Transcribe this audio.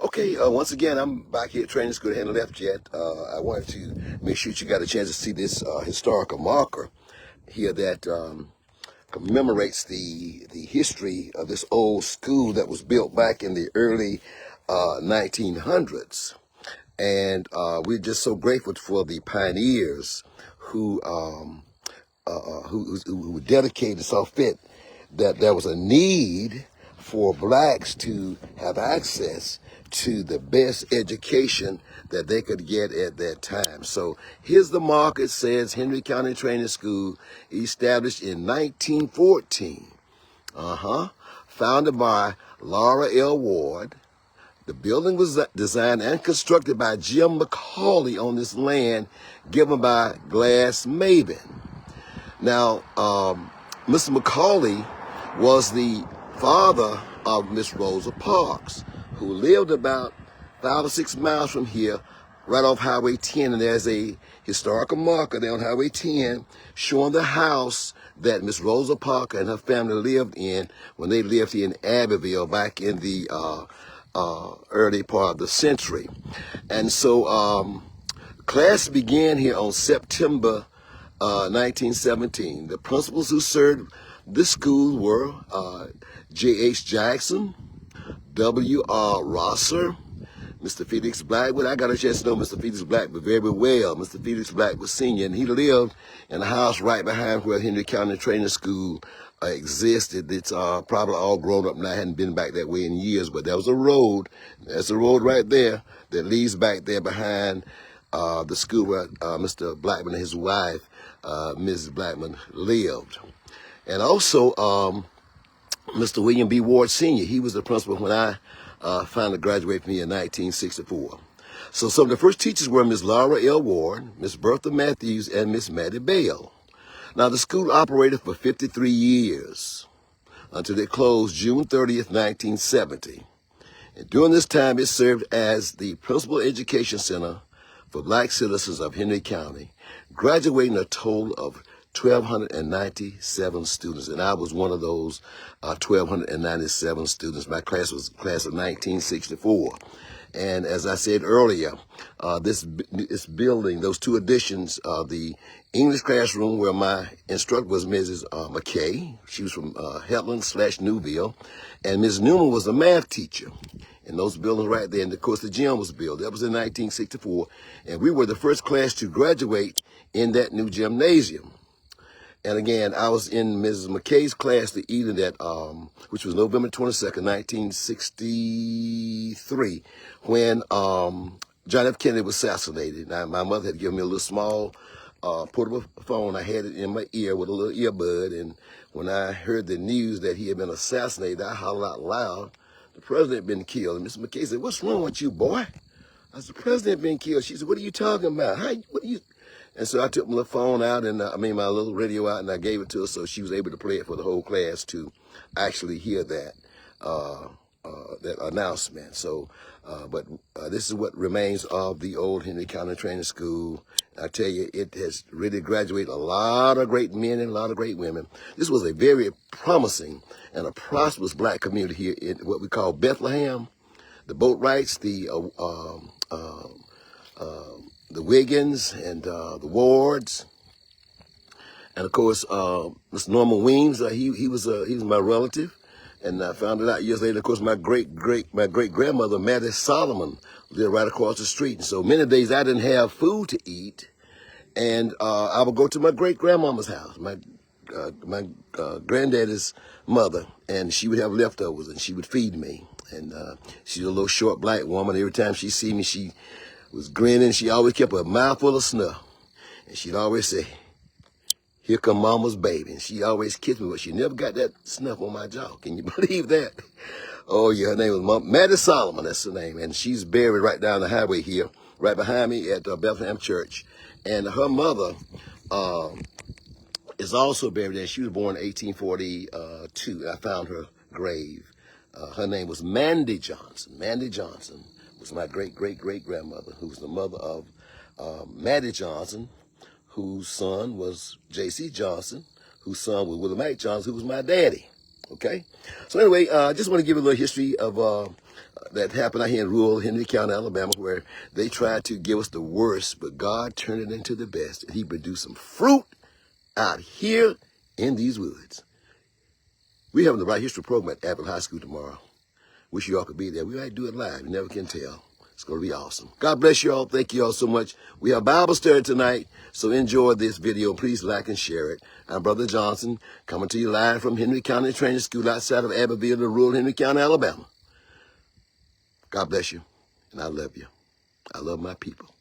Okay, once again, I'm back here at training school. I hadn't left yet. I wanted to make sure you got a chance to see this historical marker here that commemorates the history of this old school that was built back in the early 1900's. And we're just so grateful for the pioneers who dedicated, saw fit that there was a need for blacks to have access to the best education that they could get at that time. So here's the mark. It says Henry County Training School, established in 1914. Founded by Laura L. Ward. The building was designed and constructed by Jim McCauley on this land given by Glass Maben. Now, Mr. McCauley was the father of Miss Rosa Parks, who lived about 5 or 6 miles from here, right off Highway 10. And there's a historical marker there on Highway 10 showing the house that Miss Rosa Parks and her family lived in when they lived here in Abbeville back in the early part of the century. And so class began here on September 1917. The principals who served this school were J.H. Jackson, W.R. Rosser, Mr. Felix Blackwood. I got a chance to know Mr. Felix Blackwood very well. Mr. Felix Blackwood Sr., and he lived in a house right behind where Henry County Training School existed. It's probably all grown up now. I hadn't been back that way in years, but there was a road. There's a road right there that leads back there behind the school where Mr. Blackman and his wife, Mrs. Blackman, lived. And also, Mr. William B. Ward Sr., he was the principal when I finally graduated from here in 1964. So some of the first teachers were Miss Laura L. Ward, Miss Bertha Matthews, and Miss Mattie Bell. Now, the school operated for 53 years until it closed June 30th, 1970. And during this time, it served as the principal education center for black citizens of Henry County, graduating a total of 1,297 students, and I was one of those 1,297 students. My class was class of 1964. And as I said earlier, this building, those two additions, the English classroom where my instructor was Mrs. McKay. She was from Hetland/Newville. And Ms. Newman was the math teacher. And those buildings right there, and of course the gym was built. That was in 1964. And we were the first class to graduate in that new gymnasium. And again, I was in Mrs. McKay's class the evening that, which was November 22nd, 1963, when John F. Kennedy was assassinated. Now, my mother had given me a little small portable phone. I had it in my ear with a little earbud. And when I heard the news that he had been assassinated, I hollered out loud, "The president had been killed." And Mrs. McKay said, "What's wrong with you, boy?" I said, "The president had been killed." She said, "What are you talking about? What are you?" And so I took my little phone out, and my little radio out, and I gave it to her so she was able to play it for the whole class to actually hear that that announcement. So, but this is what remains of the old Henry County Training School. I tell you, it has really graduated a lot of great men and a lot of great women. This was a very promising and a prosperous black community here in what we call Bethlehem. The Boatwrights, the Wiggins and the Wards, and of course Mr. Norman Weems. He was my relative, and I found it out years later. Of course, my great grandmother Mattie Solomon lived right across the street, and so many days I didn't have food to eat, and I would go to my great grandmama's house, my granddaddy's mother, and she would have leftovers, and she would feed me. And she's a little short black woman. Every time she see me, she was grinning. She always kept a mouthful of snuff. And she'd always say, "Here come mama's baby." And she always kissed me, but she never got that snuff on my jaw. Can you believe that? Oh, yeah, her name was Mattie Solomon, that's her name. And she's buried right down the highway here, right behind me at Bethlehem Church. And her mother is also buried there. She was born in 1842. I found her grave. Her name was Mandy Johnson. Mandy Johnson was my great-great-great-grandmother, who was the mother of Mattie Johnson, whose son was J.C. Johnson, whose son was Willie Mack Johnson, who was my daddy. Okay? So anyway, I just want to give a little history of that happened out here in rural Henry County, Alabama, where they tried to give us the worst, but God turned it into the best. And he produced some fruit out here in these woods. We're having the Right History program at Abbeville High School tomorrow. Wish you all could be there. We might do it live. You never can tell. It's going to be awesome. God bless you all. Thank you all so much. We have Bible study tonight, so enjoy this video. Please like and share it. I'm Brother Johnson, coming to you live from Henry County Training School outside of Abbeville, in rural Henry County, Alabama. God bless you, and I love you. I love my people.